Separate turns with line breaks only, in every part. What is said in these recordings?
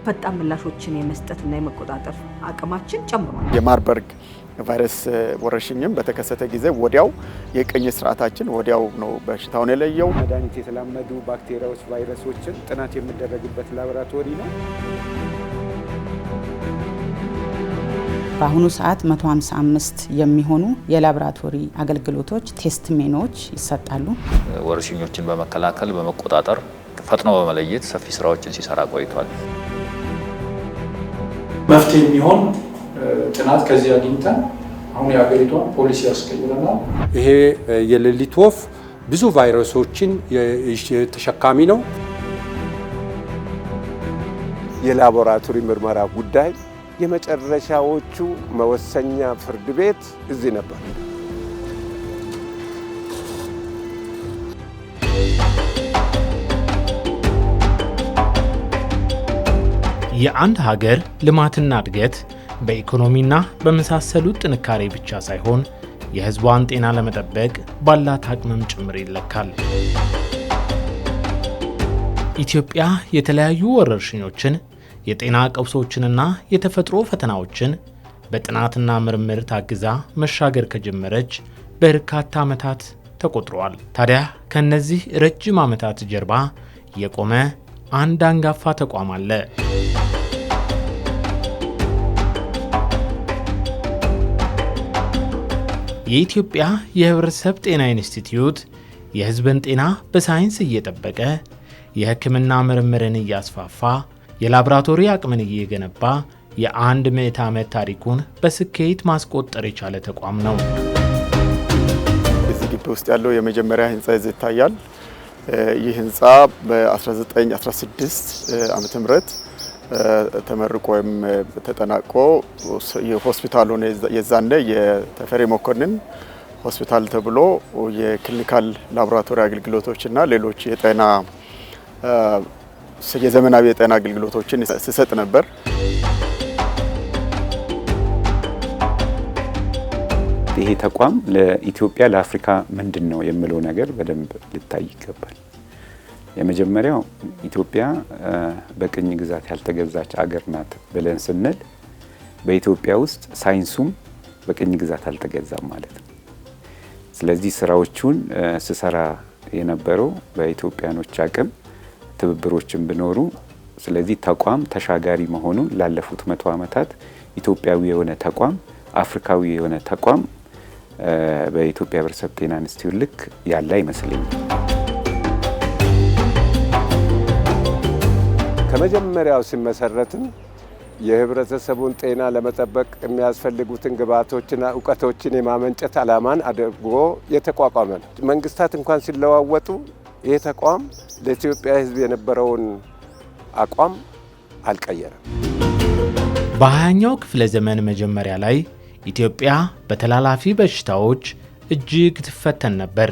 ፈጣን ምላሾችን የመስጠትና የመቆጣጠር አቅማችን ጨምሯል።
የማርበርግ ቫይረስ ወረርሽኝም በተከሰተ ጊዜ ወዲያው የቅኝት ስርዓታችን ወዲያው ነው በሽታውን የለየው።
መድኃኒት የተላመዱ ባክቴሪያዎች፣ ቫይረሶችን ጥናት የሚደረግበት ላቦራቶሪ ነው።
በአሁኑ ሰዓት 155 የሚሆኑ የላቦራቶሪ አገልግሎቶች ቴስት ሜኖች ይሰጣሉ።
ወረርሽኞችን በመከላከል በመቆጣጠር ፈጥኖ በመለየት ሰፊ ስራዎችን ሲሰራ ቆይቷል።
መፍትሄ የሚሆን ጥናት ከዚህ አግኝተን አሁን የሀገሪቷን ፖሊሲ ያስቀይረናል።
ይሄ የሌሊት ወፍ ብዙ ቫይረሶችን ተሸካሚ ነው። የላቦራቶሪ ምርመራ ጉዳይ የመጨረሻዎቹ መወሰኛ ፍርድ ቤት እዚህ ነበር።
የአንድ ሀገር ልማትና እድገት በኢኮኖሚና በመሳሰሉት ጥንካሬ ብቻ ሳይሆን የሕዝቧን ጤና ለመጠበቅ ባላት አቅምም ጭምር ይለካል። ኢትዮጵያ የተለያዩ ወረርሽኞችን፣ የጤና ቀውሶችንና የተፈጥሮ ፈተናዎችን በጥናትና ምርምር ታግዛ መሻገር ከጀመረች በርካታ ዓመታት ተቆጥረዋል። ታዲያ ከነዚህ ረጅም ዓመታት ጀርባ የቆመ አንድ አንጋፋ ተቋም አለ። የኢትዮጵያ የህብረተሰብ ጤና ኢንስቲትዩት የህዝብን ጤና በሳይንስ እየጠበቀ የሕክምና ምርምርን እያስፋፋ የላቦራቶሪ አቅምን እየገነባ የአንድ ምዕተ ዓመት ታሪኩን በስኬት ማስቆጠር የቻለ ተቋም ነው።
እዚህ ግቢ ውስጥ ያለው የመጀመሪያ ህንፃ እዚህ ይታያል። ይህ ህንፃ በ1916 ዓመተ ምህረት ተመርቆ ወይም ተጠናቆ የሆስፒታሉን የዛነ የተፈሪ መኮንን ሆስፒታል ተብሎ የክሊኒካል ላቦራቶሪ አገልግሎቶችና ሌሎች የጤና የዘመናዊ የጤና አገልግሎቶችን ሲሰጥ ነበር።
ይሄ ተቋም ለኢትዮጵያ ለአፍሪካ ምንድነው የሚለው ነገር በደንብ ሊታይ ይገባል። የመጀመሪያው ኢትዮጵያ በቅኝ ግዛት ያልተገዛች አገር ናት ብለን ስንል በኢትዮጵያ ውስጥ ሳይንሱም በቅኝ ግዛት አልተገዛም ማለት ነው። ስለዚህ ስራዎቹን ስሰራ የነበረው በኢትዮጵያኖች አቅም ትብብሮችን ቢኖሩ፣ ስለዚህ ተቋም ተሻጋሪ መሆኑን ላለፉት 100 ዓመታት ኢትዮጵያዊ የሆነ ተቋም፣ አፍሪካዊ የሆነ ተቋም በኢትዮጵያ ህብረተሰብ ጤና ኢንስቲትዩት ልክ ያለ አይመስለኝም።
ከመጀመሪያው ሲመሰረትም የህብረተሰቡን ጤና ለመጠበቅ የሚያስፈልጉትን ግብዓቶችና እውቀቶችን የማመንጨት ዓላማን አድርጎ የተቋቋመ ነው። መንግስታት እንኳን ሲለዋወጡ ይህ ተቋም ለኢትዮጵያ ህዝብ የነበረውን አቋም አልቀየረም።
በ20ኛው ክፍለ ዘመን መጀመሪያ ላይ ኢትዮጵያ በተላላፊ በሽታዎች እጅግ ትፈተን ነበር።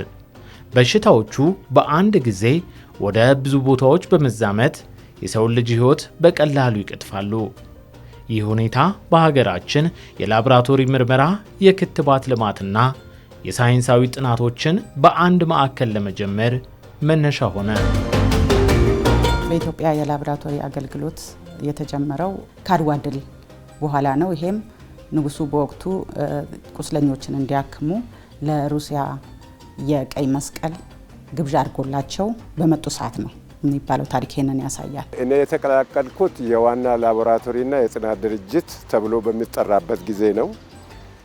በሽታዎቹ በአንድ ጊዜ ወደ ብዙ ቦታዎች በመዛመት የሰው ልጅ ህይወት በቀላሉ ይቀጥፋሉ። ይህ ሁኔታ በሀገራችን የላቦራቶሪ ምርመራ፣ የክትባት ልማትና የሳይንሳዊ ጥናቶችን በአንድ ማዕከል ለመጀመር መነሻ ሆነ።
በኢትዮጵያ የላቦራቶሪ አገልግሎት የተጀመረው ከአድዋ ድል በኋላ ነው። ይሄም ንጉሱ በወቅቱ ቁስለኞችን እንዲያክሙ ለሩሲያ የቀይ መስቀል ግብዣ አድርጎላቸው በመጡ ሰዓት ነው የሚባለው ታሪክ ይሄንን ያሳያል።
እኔ የተቀላቀልኩት የዋና ላቦራቶሪና የጥናት ድርጅት ተብሎ በሚጠራበት ጊዜ ነው።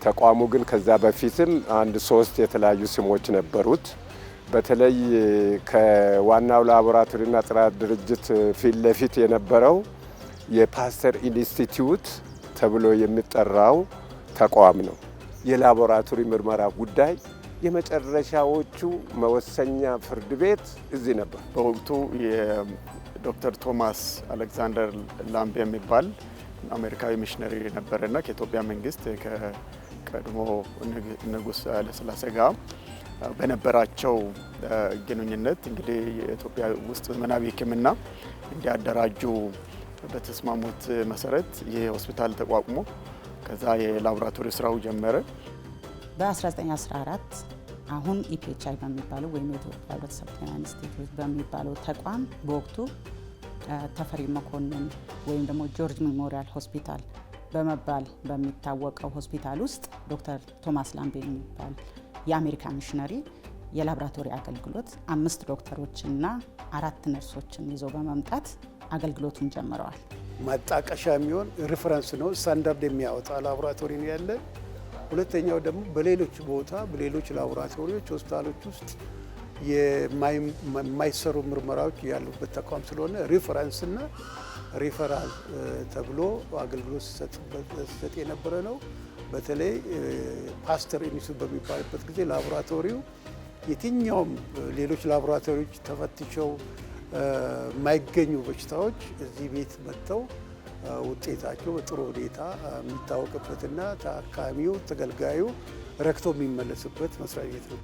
ተቋሙ ግን ከዛ በፊትም 3 የተለያዩ ስሞች ነበሩት። በተለይ ከዋናው ላቦራቶሪና ጥናት ድርጅት ፊት ለፊት የነበረው የፓስተር ኢንስቲትዩት ተብሎ የሚጠራው ተቋም ነው። የላቦራቶሪ ምርመራ ጉዳይ የመጨረሻዎቹ መወሰኛ ፍርድ ቤት እዚህ ነበር።
በወቅቱ የዶክተር ቶማስ አሌክዛንደር ላምብ የሚባል አሜሪካዊ ሚሽነሪ ነበረና ከኢትዮጵያ መንግስት ከቀድሞ ንጉስ ኃይለ ሥላሴ ጋር በነበራቸው ግንኙነት እንግዲህ የኢትዮጵያ ውስጥ ዘመናዊ ሕክምና እንዲያደራጁ በተስማሙት መሰረት ይህ ሆስፒታል ተቋቁሞ ከዛ የላቦራቶሪ ስራው ጀመረ።
በ1914 አሁን ኢፒኤችአይ በሚባለው ወይም የኢትዮጵያ ህብረተሰብ ጤና ኢንስቲትዩት በሚባለው ተቋም በወቅቱ ተፈሪ መኮንን ወይም ደግሞ ጆርጅ ሜሞሪያል ሆስፒታል በመባል በሚታወቀው ሆስፒታል ውስጥ ዶክተር ቶማስ ላምቤል የሚባል የአሜሪካ ሚሽነሪ የላቦራቶሪ አገልግሎት 5 ዶክተሮችና 4 ነርሶችን ይዞ በመምጣት አገልግሎቱን ጀምረዋል።
ማጣቀሻ የሚሆን ሪፈረንስ ነው፣ ስታንዳርድ የሚያወጣ ላቦራቶሪ ነው ያለ። ሁለተኛው ደግሞ በሌሎች ቦታ በሌሎች ላቦራቶሪዎች ሆስፒታሎች ውስጥ የማይሰሩ ምርመራዎች ያሉበት ተቋም ስለሆነ ሪፈረንስና ሪፈራል ተብሎ አገልግሎት ሲሰጥ የነበረ ነው። በተለይ ፓስተር ኢንስቲትዩት በሚባልበት ጊዜ ላቦራቶሪው የትኛውም ሌሎች ላቦራቶሪዎች ተፈትሸው የማይገኙ በሽታዎች እዚህ ቤት መጥተው ውጤታቸው በጥሩ ሁኔታ የሚታወቅበትና ታካሚው ተገልጋዩ ረክቶ የሚመለስበት መስሪያ ቤት ነው።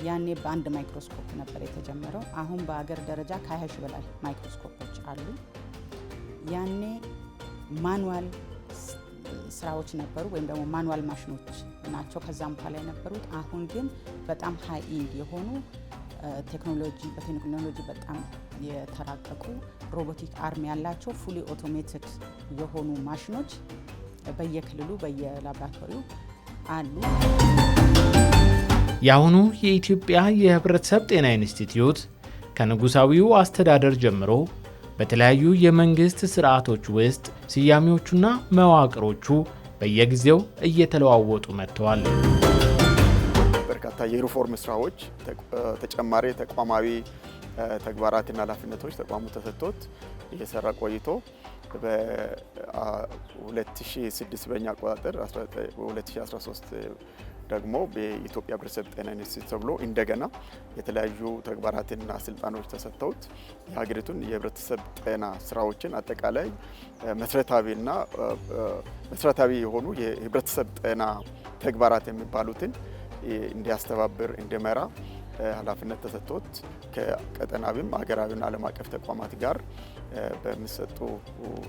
ያኔ በአንድ ማይክሮስኮፕ ነበር የተጀመረው። አሁን በአገር ደረጃ ከ20 ሺህ በላይ ማይክሮስኮፖች አሉ። ያኔ ማኑዋል ስራዎች ነበሩ ወይም ደግሞ ማኑዋል ማሽኖች ናቸው ከዛም በኋላ የነበሩት። አሁን ግን በጣም ሃይ ኢንድ የሆኑ በቴክኖሎጂ በጣም የተራቀቁ ሮቦቲክ አርም ያላቸው ፉሊ ኦቶሜትድ የሆኑ ማሽኖች በየክልሉ በየላቦራቶሪው አሉ።
የአሁኑ የኢትዮጵያ የህብረተሰብ ጤና ኢንስቲትዩት ከንጉሳዊው አስተዳደር ጀምሮ በተለያዩ የመንግስት ስርዓቶች ውስጥ ስያሜዎቹና መዋቅሮቹ በየጊዜው እየተለዋወጡ መጥተዋል።
በርካታ የሪፎርም ስራዎች፣ ተጨማሪ ተቋማዊ ተግባራትና ኃላፊነቶች ተቋሙ ተሰጥቶት እየሰራ ቆይቶ በ2006 በኛ አቆጣጠር 2013 ደግሞ በኢትዮጵያ ህብረተሰብ ጤና ኢንስቲትዩት ተብሎ እንደገና የተለያዩ ተግባራትና ስልጣኖች ተሰጥተውት የሀገሪቱን የህብረተሰብ ጤና ስራዎችን አጠቃላይ መሰረታዊ የሆኑ የህብረተሰብ ጤና ተግባራት የሚባሉትን እንዲያስተባብር እንዲመራ ኃላፊነት ተሰጥቶት ከቀጠናዊም ሀገራዊና ዓለም አቀፍ ተቋማት ጋር በሚሰጡ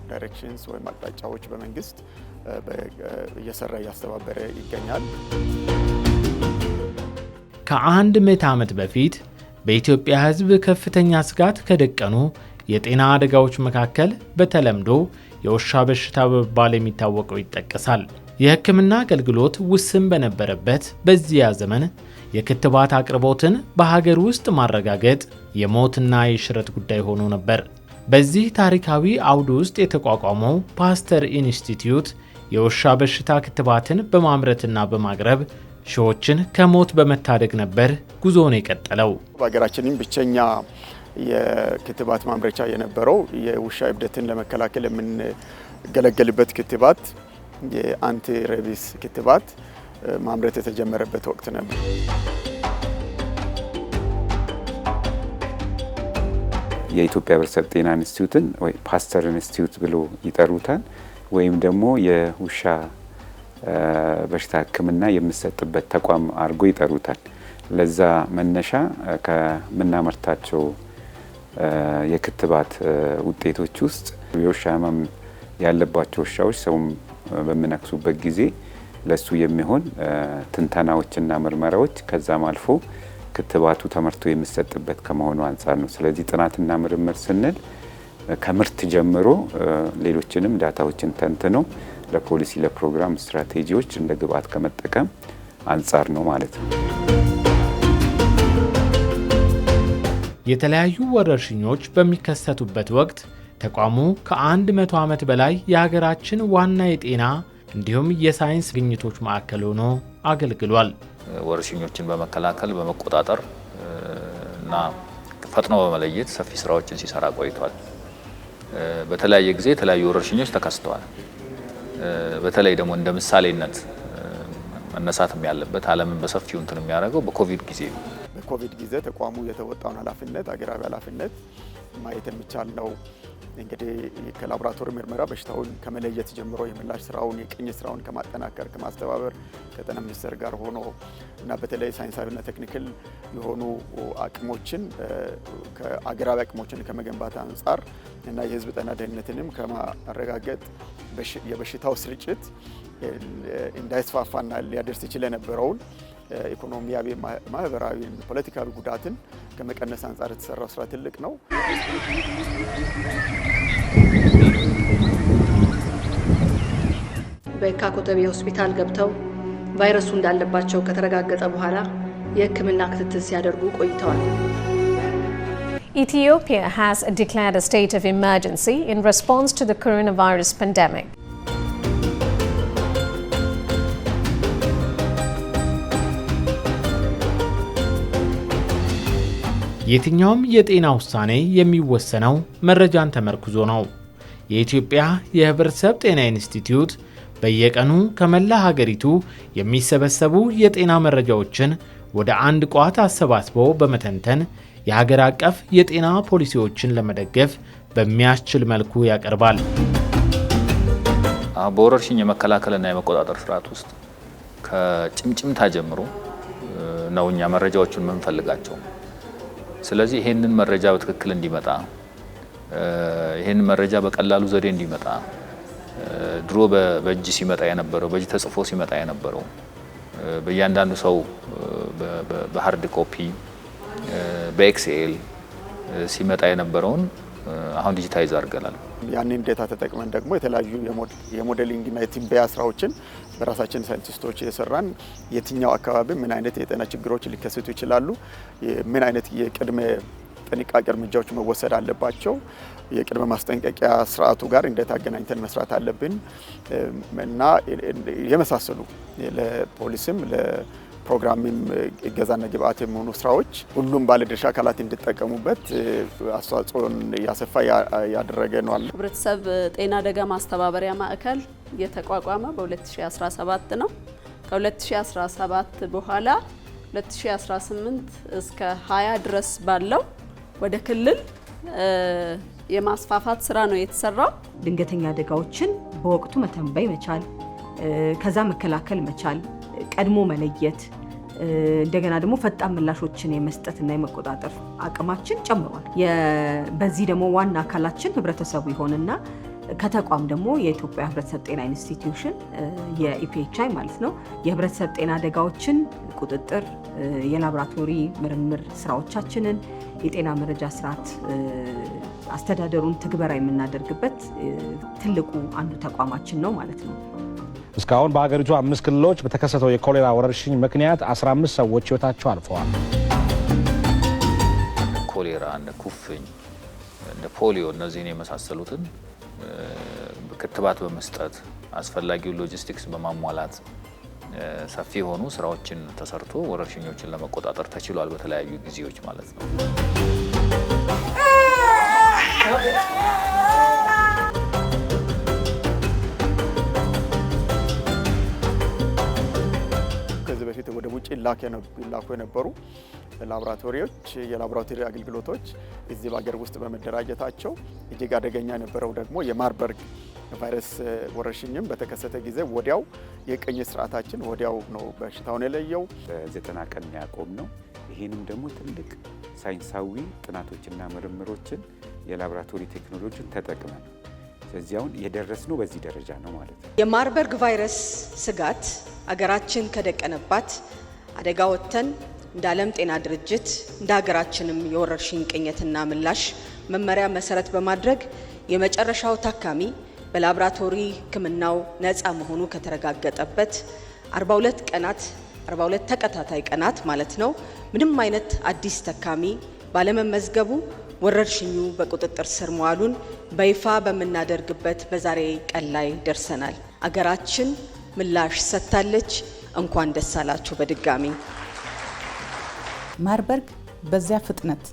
ዳይሬክሽንስ ወይም አቅጣጫዎች በመንግስት እየሰራ እያስተባበረ ይገኛል።
ከ100 ዓመት በፊት በኢትዮጵያ ህዝብ ከፍተኛ ስጋት ከደቀኑ የጤና አደጋዎች መካከል በተለምዶ የውሻ በሽታ በመባል የሚታወቀው ይጠቀሳል። የህክምና አገልግሎት ውስን በነበረበት በዚያ ዘመን የክትባት አቅርቦትን በሀገር ውስጥ ማረጋገጥ የሞትና የሽረት ጉዳይ ሆኖ ነበር። በዚህ ታሪካዊ አውድ ውስጥ የተቋቋመው ፓስተር ኢንስቲትዩት የውሻ በሽታ ክትባትን በማምረትና በማቅረብ ሺዎችን ከሞት በመታደግ ነበር ጉዞውን የቀጠለው።
በሀገራችንም ብቸኛ የክትባት ማምረቻ የነበረው የውሻ እብደትን ለመከላከል የምንገለገልበት ክትባት የአንቲ ሬቢስ ክትባት ማምረት የተጀመረበት ወቅት ነበር።
የኢትዮጵያ ህብረተሰብ ጤና ኢንስቲትዩትን ወይ ፓስተር ኢንስቲትዩት ብሎ ይጠሩታል። ወይም ደግሞ የውሻ በሽታ ህክምና የሚሰጥበት ተቋም አድርጎ ይጠሩታል። ለዛ መነሻ ከምናመርታቸው የክትባት ውጤቶች ውስጥ የውሻ ህመም ያለባቸው ውሻዎች ሰውም በሚነክሱበት ጊዜ ለሱ የሚሆን ትንተናዎችና ምርመራዎች ከዛም አልፎ ክትባቱ ተመርቶ የሚሰጥበት ከመሆኑ አንጻር ነው። ስለዚህ ጥናትና ምርምር ስንል ከምርት ጀምሮ ሌሎችንም ዳታዎችን ተንትኖ ለፖሊሲ ለፕሮግራም ስትራቴጂዎች እንደ ግብዓት ከመጠቀም አንጻር ነው ማለት ነው።
የተለያዩ ወረርሽኞች በሚከሰቱበት ወቅት ተቋሙ ከ100 ዓመት በላይ የሀገራችን ዋና የጤና እንዲሁም የሳይንስ ግኝቶች ማዕከል ሆኖ አገልግሏል።
ወረርሽኞችን በመከላከል በመቆጣጠር እና ፈጥኖ በመለየት ሰፊ ስራዎችን ሲሰራ ቆይቷል። በተለያየ ጊዜ የተለያዩ ወረርሽኞች ተከስተዋል። በተለይ ደግሞ እንደ ምሳሌነት መነሳትም ያለበት ዓለምን በሰፊው እንትን የሚያደርገው በኮቪድ ጊዜ ነው።
በኮቪድ ጊዜ ተቋሙ የተወጣውን ኃላፊነት አገራዊ ኃላፊነት ማየት የሚቻል ነው። እንግዲህ ከላቦራቶሪ ምርመራ በሽታውን ከመለየት ጀምሮ የምላሽ ስራውን የቅኝት ስራውን ከማጠናከር ከማስተባበር ከጤና ሚኒስቴር ጋር ሆኖ እና በተለይ ሳይንሳዊና ቴክኒካል የሆኑ አቅሞችን ከአገራዊ አቅሞችን ከመገንባት አንጻር እና የህዝብ ጤና ደህንነትንም ከማረጋገጥ የበሽታው ስርጭት እንዳይስፋፋና ሊያደርስ ይችል የነበረውን ኢኮኖሚያዊ፣ ማህበራዊ፣ ፖለቲካዊ ጉዳትን ከመቀነስ አንጻር የተሰራው ስራ ትልቅ ነው።
በየካ ኮተቤ ሆስፒታል ገብተው ቫይረሱ እንዳለባቸው ከተረጋገጠ በኋላ የሕክምና ክትትል ሲያደርጉ ቆይተዋል።
Ethiopia has declared a state of emergency in response to the coronavirus pandemic.
የትኛውም የጤና ውሳኔ የሚወሰነው መረጃን ተመርኩዞ ነው። የኢትዮጵያ የህብረተሰብ ጤና ኢንስቲትዩት በየቀኑ ከመላ ሀገሪቱ የሚሰበሰቡ የጤና መረጃዎችን ወደ አንድ ቋት አሰባስቦ በመተንተን የሀገር አቀፍ የጤና ፖሊሲዎችን ለመደገፍ በሚያስችል መልኩ ያቀርባል።
በወረርሽኝ የመከላከልና የመቆጣጠር ስርዓት ውስጥ ከጭምጭምታ ጀምሮ ነው እኛ መረጃዎችን የምንፈልጋቸው። ስለዚህ ይሄንን መረጃ በትክክል እንዲመጣ ይሄንን መረጃ በቀላሉ ዘዴ እንዲመጣ ድሮ በእጅ ሲመጣ የነበረው በእጅ ተጽፎ ሲመጣ የነበረው በእያንዳንዱ ሰው በሃርድ ኮፒ በኤክስኤል ሲመጣ የነበረውን አሁን ዲጂታይዝ አድርገናል።
ያንን ዴታ ተጠቅመን ደግሞ የተለያዩ የሞዴሊንግ እና የትንበያ ስራዎችን በራሳችን ሳይንቲስቶች የሰራን የትኛው አካባቢ ምን አይነት የጤና ችግሮች ሊከሰቱ ይችላሉ፣ ምን አይነት የቅድመ ጥንቃቄ እርምጃዎች መወሰድ አለባቸው፣ የቅድመ ማስጠንቀቂያ ስርዓቱ ጋር እንዴት አገናኝተን መስራት አለብን እና የመሳሰሉ ለፖሊስም ለፕሮግራምም እገዛና ግብአት የሚሆኑ ስራዎች ሁሉም ባለድርሻ አካላት እንዲጠቀሙበት አስተዋጽኦን ያሰፋ ያደረገ ነው።
ህብረተሰብ ጤና አደጋ ማስተባበሪያ ማዕከል የተቋቋመ በ2017 ነው። ከ2017 በኋላ 2018 እስከ 20 ድረስ ባለው ወደ ክልል የማስፋፋት ስራ ነው የተሰራው።
ድንገተኛ አደጋዎችን በወቅቱ መተንበይ መቻል፣ ከዛ መከላከል መቻል፣ ቀድሞ መለየት፣ እንደገና ደግሞ ፈጣን ምላሾችን የመስጠትና የመቆጣጠር አቅማችን ጨምሯል። በዚህ ደግሞ ዋና አካላችን ህብረተሰቡ ይሆንና ከተቋም ደግሞ የኢትዮጵያ ህብረተሰብ ጤና ኢንስቲትዩሽን የኢፒኤችአይ ማለት ነው የህብረተሰብ ጤና አደጋዎችን ቁጥጥር፣ የላቦራቶሪ ምርምር ስራዎቻችንን፣ የጤና መረጃ ስርዓት አስተዳደሩን ትግበራ የምናደርግበት ትልቁ አንዱ ተቋማችን ነው ማለት ነው።
እስካሁን በሀገሪቱ 5 ክልሎች በተከሰተው የኮሌራ ወረርሽኝ ምክንያት 15 ሰዎች ህይወታቸው አልፈዋል።
ኮሌራ፣ እንደ ኩፍኝ፣ እንደ ፖሊዮ እነዚህን የመሳሰሉትን ክትባት በመስጠት አስፈላጊው ሎጂስቲክስ በማሟላት ሰፊ የሆኑ ስራዎችን ተሰርቶ ወረርሽኞችን ለመቆጣጠር ተችሏል፣ በተለያዩ ጊዜዎች ማለት ነው።
ከዚህ በፊት ወደ ውጭ ላኩ የነበሩ ላቦራቶሪዎች የላቦራቶሪ አገልግሎቶች እዚህ በሀገር ውስጥ በመደራጀታቸው እጅግ አደገኛ የነበረው ደግሞ የማርበርግ ቫይረስ ወረርሽኝም በተከሰተ ጊዜ ወዲያው የቅኝት ስርዓታችን ወዲያው ነው በሽታውን የለየው።
በ90 ቀን ያቆም ነው። ይህንም ደግሞ ትልቅ ሳይንሳዊ ጥናቶችና ምርምሮችን የላቦራቶሪ ቴክኖሎጂን ተጠቅመን ስለዚህ አሁን የደረስነው በዚህ ደረጃ ነው ማለት ነው።
የማርበርግ ቫይረስ ስጋት አገራችን ከደቀነባት አደጋ ወጥተን እንደ ዓለም ጤና ድርጅት እንደ ሀገራችንም የወረርሽኝ ቅኝትና ምላሽ መመሪያ መሰረት በማድረግ የመጨረሻው ታካሚ በላቦራቶሪ ሕክምናው ነፃ መሆኑ ከተረጋገጠበት 42 ተከታታይ ቀናት ማለት ነው ምንም አይነት አዲስ ታካሚ ባለመመዝገቡ ወረርሽኙ በቁጥጥር ስር መዋሉን በይፋ በመናደርግበት በዛሬ ቀን ላይ ደርሰናል። አገራችን ምላሽ ሰጥታለች። እንኳን ደስ አላችሁ በድጋሚ።
ማርበርግ በዚያ ፍጥነት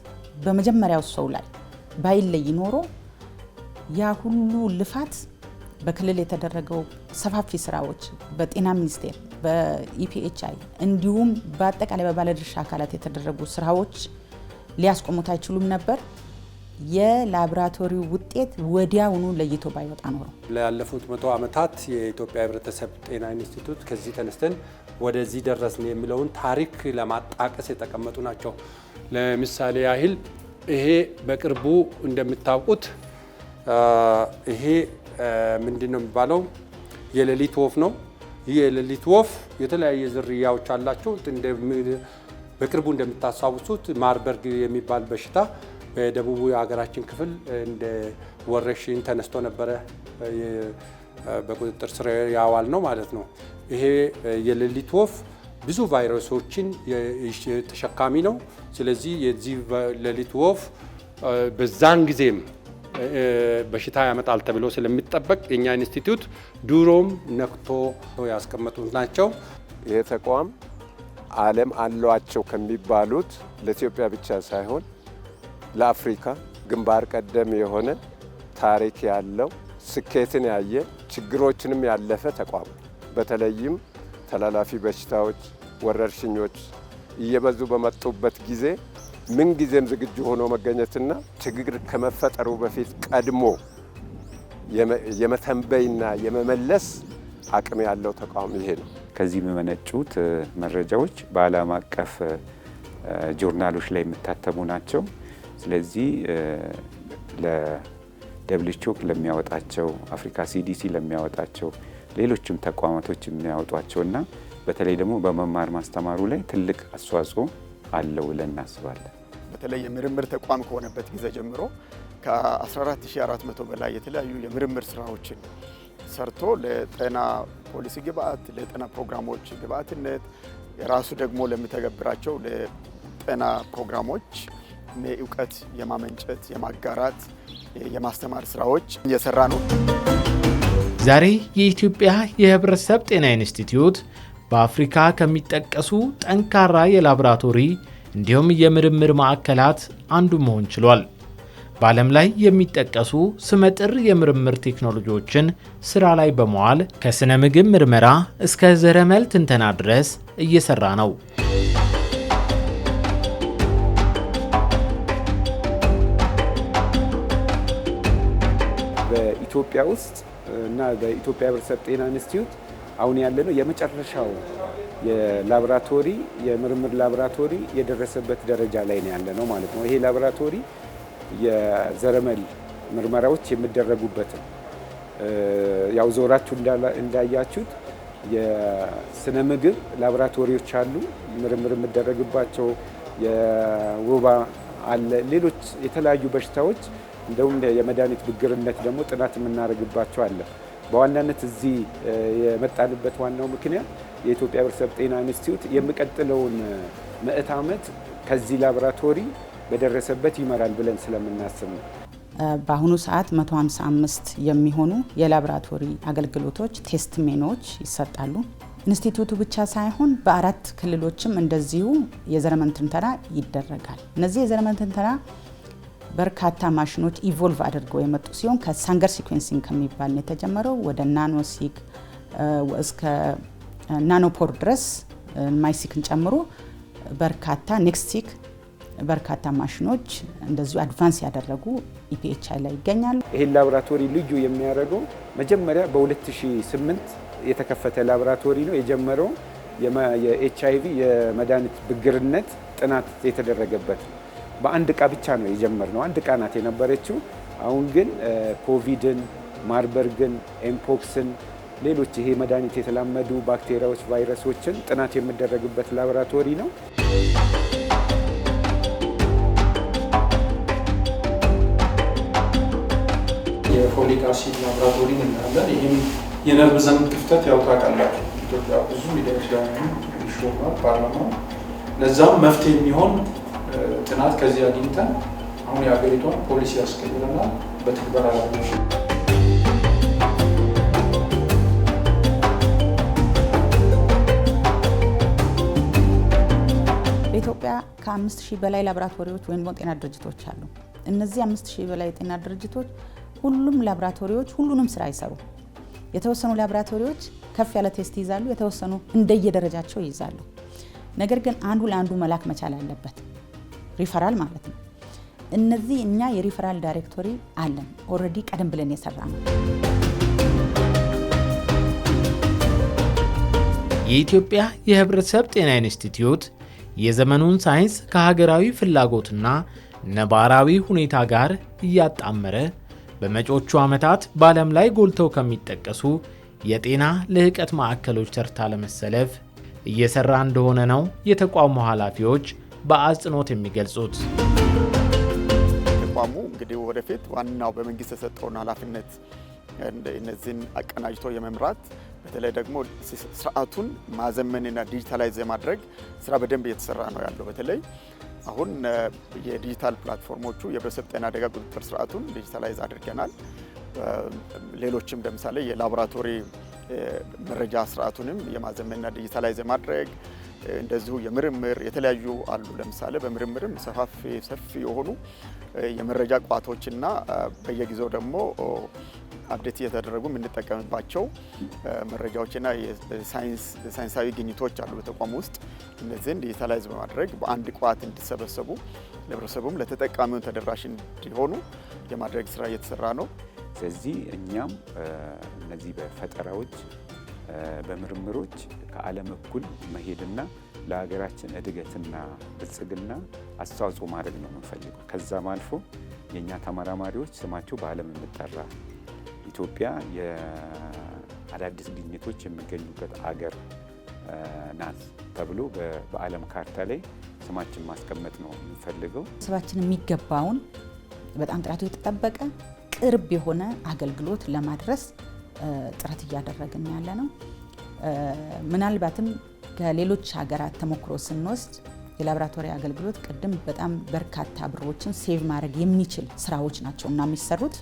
በመጀመሪያው ሰው ላይ ባይለይ ኖሮ ያ ሁሉ ልፋት በክልል የተደረገው ሰፋፊ ስራዎች በጤና ሚኒስቴር በኢፒኤችአይ እንዲሁም በአጠቃላይ በባለድርሻ አካላት የተደረጉ ስራዎች ሊያስቆሙት አይችሉም ነበር። የላቦራቶሪው ውጤት ወዲያውኑ ለይቶ ባይወጣ ኖሮ
ላለፉት 100 ዓመታት የኢትዮጵያ ህብረተሰብ ጤና ኢንስቲትዩት ከዚህ ተነስተን ወደዚህ ደረስን የሚለውን ታሪክ ለማጣቀስ የተቀመጡ ናቸው። ለምሳሌ ያህል ይሄ በቅርቡ እንደምታውቁት ይሄ ምንድነው የሚባለው የሌሊት ወፍ ነው። ይህ የሌሊት ወፍ የተለያየ ዝርያዎች አላቸው። በቅርቡ እንደምታስታውሱት ማርበርግ የሚባል በሽታ በደቡቡ የሀገራችን ክፍል እንደ ወረርሽኝ ተነስቶ ነበረ። በቁጥጥር ስር ያዋል ነው ማለት ነው። ይሄ የሌሊት ወፍ ብዙ ቫይረሶችን ተሸካሚ ነው። ስለዚህ የዚህ ሌሊት ወፍ በዛን ጊዜም በሽታ ያመጣል ተብሎ ስለሚጠበቅ የኛ ኢንስቲትዩት ዱሮም ነክቶ ያስቀመጡት ናቸው።
ይሄ ተቋም ዓለም አሏቸው ከሚባሉት ለኢትዮጵያ ብቻ ሳይሆን ለአፍሪካ ግንባር ቀደም የሆነ ታሪክ ያለው ስኬትን ያየ ችግሮችንም ያለፈ ተቋም በተለይም ተላላፊ በሽታዎች፣ ወረርሽኞች እየበዙ በመጡበት ጊዜ ምን ጊዜም ዝግጁ ሆኖ መገኘትና ችግር ከመፈጠሩ በፊት ቀድሞ የመተንበይና የመመለስ አቅም ያለው ተቋም ይሄ ነው።
ከዚህ የሚመነጩት መረጃዎች በዓለም አቀፍ ጆርናሎች ላይ የሚታተሙ ናቸው። ስለዚህ ለደብሊውኤችኦ ለሚያወጣቸው፣ አፍሪካ ሲዲሲ ለሚያወጣቸው፣ ሌሎችም ተቋማቶች የሚያወጧቸውና በተለይ ደግሞ በመማር ማስተማሩ ላይ ትልቅ አስተዋጽኦ አለው ብለን እናስባለን።
በተለይ የምርምር ተቋም ከሆነበት ጊዜ ጀምሮ ከ14400 በላይ የተለያዩ የምርምር ስራዎችን ሰርቶ ለጤና ፖሊሲ ግብአት፣ ለጤና ፕሮግራሞች ግብአትነት የራሱ ደግሞ ለሚተገብራቸው ለጤና ፕሮግራሞች እውቀት የማመንጨት፣ የማጋራት፣ የማስተማር ስራዎች እየሰራ ነው።
ዛሬ የኢትዮጵያ የህብረተሰብ ጤና ኢንስቲትዩት በአፍሪካ ከሚጠቀሱ ጠንካራ የላቦራቶሪ እንዲሁም የምርምር ማዕከላት አንዱ መሆን ችሏል። በዓለም ላይ የሚጠቀሱ ስመጥር የምርምር ቴክኖሎጂዎችን ስራ ላይ በመዋል ከስነ ምግብ ምርመራ እስከ ዘረመል ትንተና ድረስ እየሰራ ነው።
በኢትዮጵያ ውስጥ እና በኢትዮጵያ ህብረተሰብ ጤና ኢንስቲትዩት አሁን ያለነው የመጨረሻው የላቦራቶሪ የምርምር ላቦራቶሪ የደረሰበት ደረጃ ላይ ነው ያለነው ማለት ነው። ይሄ ላቦራቶሪ የዘረመል ምርመራዎች የሚደረጉበት ነው። ያው ዞራችሁ እንዳያችሁት የስነ ምግብ ላቦራቶሪዎች አሉ፣ ምርምር የሚደረግባቸው የወባ አለ፣ ሌሎች የተለያዩ በሽታዎች እንደውም የመድኃኒት ብግርነት ደግሞ ጥናት የምናደርግባቸው አለ። በዋናነት እዚህ የመጣንበት ዋናው ምክንያት የኢትዮጵያ ህብረተሰብ ጤና ኢንስቲትዩት የሚቀጥለውን ምዕተ ዓመት ከዚህ ላቦራቶሪ በደረሰበት ይመራል ብለን ስለምናስብ ነው።
በአሁኑ ሰዓት 155 የሚሆኑ የላቦራቶሪ አገልግሎቶች ቴስት ሜኖች ይሰጣሉ። ኢንስቲትዩቱ ብቻ ሳይሆን በ4 ክልሎችም እንደዚሁ የዘረመል ትንተና ይደረጋል። እነዚህ የዘረመል ትንተና በርካታ ማሽኖች ኢቮልቭ አድርገው የመጡ ሲሆን ከሳንገር ሲኩዌንሲንግ ከሚባል ነው የተጀመረው ወደ ናኖሲክ እስከ ናኖፖር ድረስ ማይሲክን ጨምሮ በርካታ ኔክስቲክ በርካታ ማሽኖች እንደዚሁ አድቫንስ ያደረጉ ኢፒኤችአይ ላይ ይገኛሉ።
ይሄ ላቦራቶሪ ልዩ የሚያደርገው መጀመሪያ በ2008 የተከፈተ ላቦራቶሪ ነው። የጀመረው የኤችአይቪ የመድኃኒት ብግርነት ጥናት የተደረገበት በአንድ እቃ ብቻ ነው የጀመርነው። አንድ እቃ ናት የነበረችው። አሁን ግን ኮቪድን፣ ማርበርግን፣ ኤምፖክስን፣ ሌሎች ይሄ መድኃኒት የተላመዱ ባክቴሪያዎች፣ ቫይረሶችን ጥናት የሚደረግበት ላቦራቶሪ ነው።
የፎሊክ አሲድ ላቦራቶሪ እናያለን። ይህም የነርቭ ዘንግ ክፍተት ያውቃላችሁ ኢትዮጵያ ብዙ ሚዲያዎች ላይ ይሾማል ፓርላማ። ለዛም መፍትሄ የሚሆን ጥናት ከዚህ አግኝተን አሁን የሀገሪቷን ፖሊሲ ያስቀይረናል በትግበራ ላይ
በኢትዮጵያ ከ5000 በላይ ላቦራቶሪዎች ወይም ጤና ድርጅቶች አሉ። እነዚህ 5000 በላይ የጤና ድርጅቶች ሁሉም ላቦራቶሪዎች ሁሉንም ስራ አይሰሩ። የተወሰኑ ላቦራቶሪዎች ከፍ ያለ ቴስት ይይዛሉ፣ የተወሰኑ እንደየደረጃቸው ይይዛሉ። ነገር ግን አንዱ ለአንዱ መላክ መቻል አለበት፣ ሪፈራል ማለት ነው። እነዚህ እኛ የሪፈራል ዳይሬክቶሪ አለን ኦልሬዲ ቀደም ብለን የሰራ ነው።
የኢትዮጵያ የህብረተሰብ ጤና ኢንስቲትዩት የዘመኑን ሳይንስ ከሀገራዊ ፍላጎትና ነባራዊ ሁኔታ ጋር እያጣመረ በመጪዎቹ ዓመታት በዓለም ላይ ጎልተው ከሚጠቀሱ የጤና ልህቀት ማዕከሎች ተርታ ለመሰለፍ እየሰራ እንደሆነ ነው የተቋሙ ኃላፊዎች በአጽንኦት የሚገልጹት።
ተቋሙ እንግዲህ ወደፊት ዋናው በመንግስት የሰጠውን ኃላፊነት እነዚህን አቀናጅቶ የመምራት በተለይ ደግሞ ስርዓቱን ማዘመንና ዲጂታላይዝ የማድረግ ስራ በደንብ እየተሰራ ነው ያለው። በተለይ አሁን የዲጂታል ፕላትፎርሞቹ የህብረተሰብ ጤና አደጋ ቁጥጥር ስርዓቱን ዲጂታላይዝ አድርገናል። ሌሎችም ለምሳሌ የላቦራቶሪ መረጃ ስርዓቱንም የማዘመንና ዲጂታላይዝ የማድረግ እንደዚሁ የምርምር የተለያዩ አሉ። ለምሳሌ በምርምርም ሰፊ የሆኑ የመረጃ ቋቶችና በየጊዜው ደግሞ አፕዴት እየተደረጉ የምንጠቀምባቸው መረጃዎችና ሳይንሳዊ ግኝቶች አሉ በተቋም ውስጥ። እነዚህን ዲጂታላይዝ በማድረግ በአንድ ቋት እንዲሰበሰቡ ለህብረተሰቡም ለተጠቃሚውን ተደራሽ እንዲሆኑ የማድረግ ስራ እየተሰራ ነው።
ስለዚህ እኛም እነዚህ በፈጠራዎች በምርምሮች ከዓለም እኩል መሄድና ለሀገራችን እድገትና ብልጽግና አስተዋጽኦ ማድረግ ነው የምንፈልገው። ከዛም አልፎ የእኛ ተመራማሪዎች ስማቸው በዓለም የሚጠራ ኢትዮጵያ የአዳዲስ ግኝቶች የሚገኙበት አገር ናት ተብሎ በዓለም ካርታ ላይ ስማችን ማስቀመጥ ነው የምንፈልገው።
ህዝባችን የሚገባውን በጣም ጥራቱ የተጠበቀ ቅርብ የሆነ አገልግሎት ለማድረስ ጥረት እያደረግን ያለ ነው። ምናልባትም ከሌሎች ሀገራት ተሞክሮ ስንወስድ የላቦራቶሪ አገልግሎት ቅድም በጣም በርካታ ብሮችን ሴቭ ማድረግ የሚችል ስራዎች ናቸው እና የሚሰሩት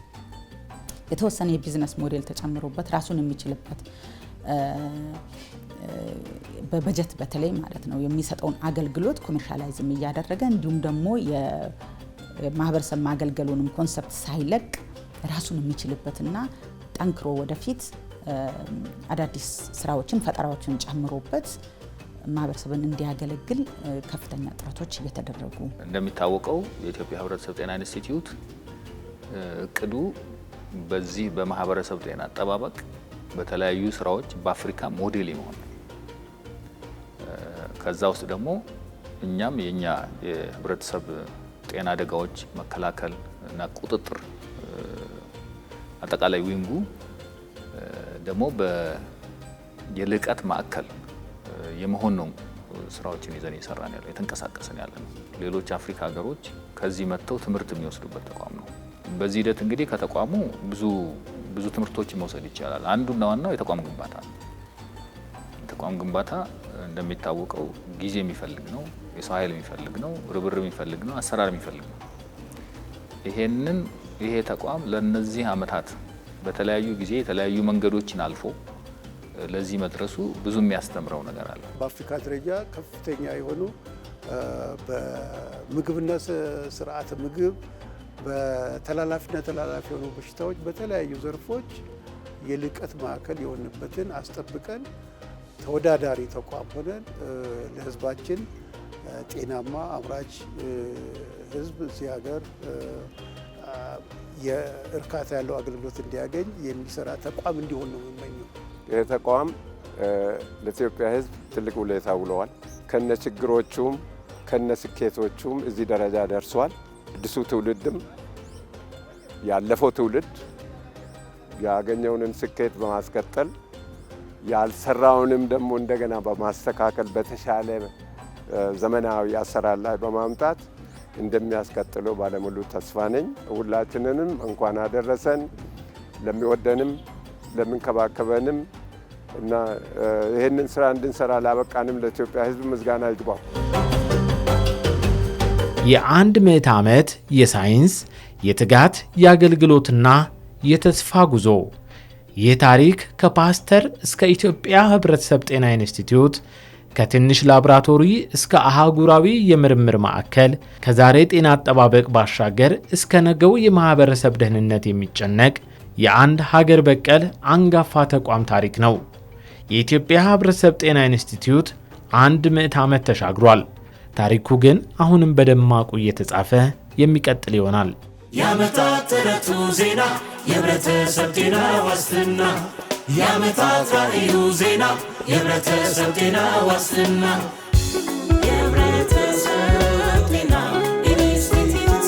የተወሰነ የቢዝነስ ሞዴል ተጨምሮበት ራሱን የሚችልበት በበጀት በተለይ ማለት ነው የሚሰጠውን አገልግሎት ኮሜርሻላይዝም እያደረገ እንዲሁም ደግሞ የማህበረሰብ ማገልገሉንም ኮንሰፕት ሳይለቅ ራሱን የሚችልበትና ጠንክሮ ወደፊት አዳዲስ ስራዎችን ፈጠራዎችን ጨምሮበት ማህበረሰብን እንዲያገለግል ከፍተኛ ጥረቶች እየተደረጉ
እንደሚታወቀው የኢትዮጵያ ህብረተሰብ ጤና ኢንስቲትዩት እቅዱ በዚህ በማህበረሰብ ጤና አጠባበቅ በተለያዩ ስራዎች በአፍሪካ ሞዴል የመሆን ከዛ ውስጥ ደግሞ እኛም የኛ የህብረተሰብ ጤና አደጋዎች መከላከል እና ቁጥጥር አጠቃላይ ዊንጉ ደግሞ የልቀት ማዕከል የመሆን ነው ስራዎችን ይዘን እየሰራን ያለው የተንቀሳቀሰን ያለ ነው። ሌሎች አፍሪካ ሀገሮች ከዚህ መጥተው ትምህርት የሚወስዱበት ተቋም ነው። በዚህ ሂደት እንግዲህ ከተቋሙ ብዙ ትምህርቶችን መውሰድ ይቻላል። አንዱና ዋናው የተቋም ግንባታ ነው። የተቋም ግንባታ እንደሚታወቀው ጊዜ የሚፈልግ ነው፣ የሰው ኃይል የሚፈልግ ነው፣ ርብርብ የሚፈልግ ነው፣ አሰራር የሚፈልግ ነው። ይሄ ተቋም ለነዚህ አመታት በተለያዩ ጊዜ የተለያዩ መንገዶችን አልፎ ለዚህ መድረሱ ብዙ የሚያስተምረው ነገር አለ።
በአፍሪካ ደረጃ ከፍተኛ የሆኑ በምግብና ስርዓተ ምግብ በተላላፊና ተላላፊ የሆኑ በሽታዎች በተለያዩ ዘርፎች የልቀት ማዕከል የሆንበትን አስጠብቀን ተወዳዳሪ ተቋም ሆነን ለህዝባችን ጤናማ አምራች ህዝብ እዚህ ሀገር የእርካታ ያለው አገልግሎት እንዲያገኝ የሚሰራ ተቋም እንዲሆን ነው የምመኘው።
ይህ ተቋም ለኢትዮጵያ ህዝብ ትልቅ ውለታ ውለዋል። ከነ ችግሮቹም ከነ ስኬቶቹም እዚህ ደረጃ ደርሷል። አዲሱ ትውልድም ያለፈው ትውልድ ያገኘውንን ስኬት በማስቀጠል ያልሰራውንም ደግሞ እንደገና በማስተካከል በተሻለ ዘመናዊ አሰራር ላይ በማምጣት እንደሚያስቀጥለው ባለሙሉ ተስፋ ነኝ። ሁላችንንም እንኳን አደረሰን። ለሚወደንም ለምንከባከበንም እና ይህንን ስራ እንድንሰራ ላበቃንም ለኢትዮጵያ ህዝብ ምስጋና ይግባው።
የ100 ዓመት የሳይንስ የትጋት የአገልግሎትና የተስፋ ጉዞ። ይህ ታሪክ ከፓስተር እስከ ኢትዮጵያ ህብረተሰብ ጤና ኢንስቲትዩት ከትንሽ ላቦራቶሪ እስከ አህጉራዊ የምርምር ማዕከል ከዛሬ ጤና አጠባበቅ ባሻገር እስከ ነገው የማህበረሰብ ደህንነት የሚጨነቅ የአንድ ሀገር በቀል አንጋፋ ተቋም ታሪክ ነው። የኢትዮጵያ ህብረተሰብ ጤና ኢንስቲትዩት 100 ዓመት ተሻግሯል። ታሪኩ ግን አሁንም በደማቁ እየተጻፈ የሚቀጥል ይሆናል።
የዓመታት ተረቱ ዜና የህብረተሰብ ጤና ዋስትና የዓመታት ራዕዩ ዜና የህብረተሰብ ጤና ዋስትና የህብረተሰብ ጤና ኢንስቲትዩት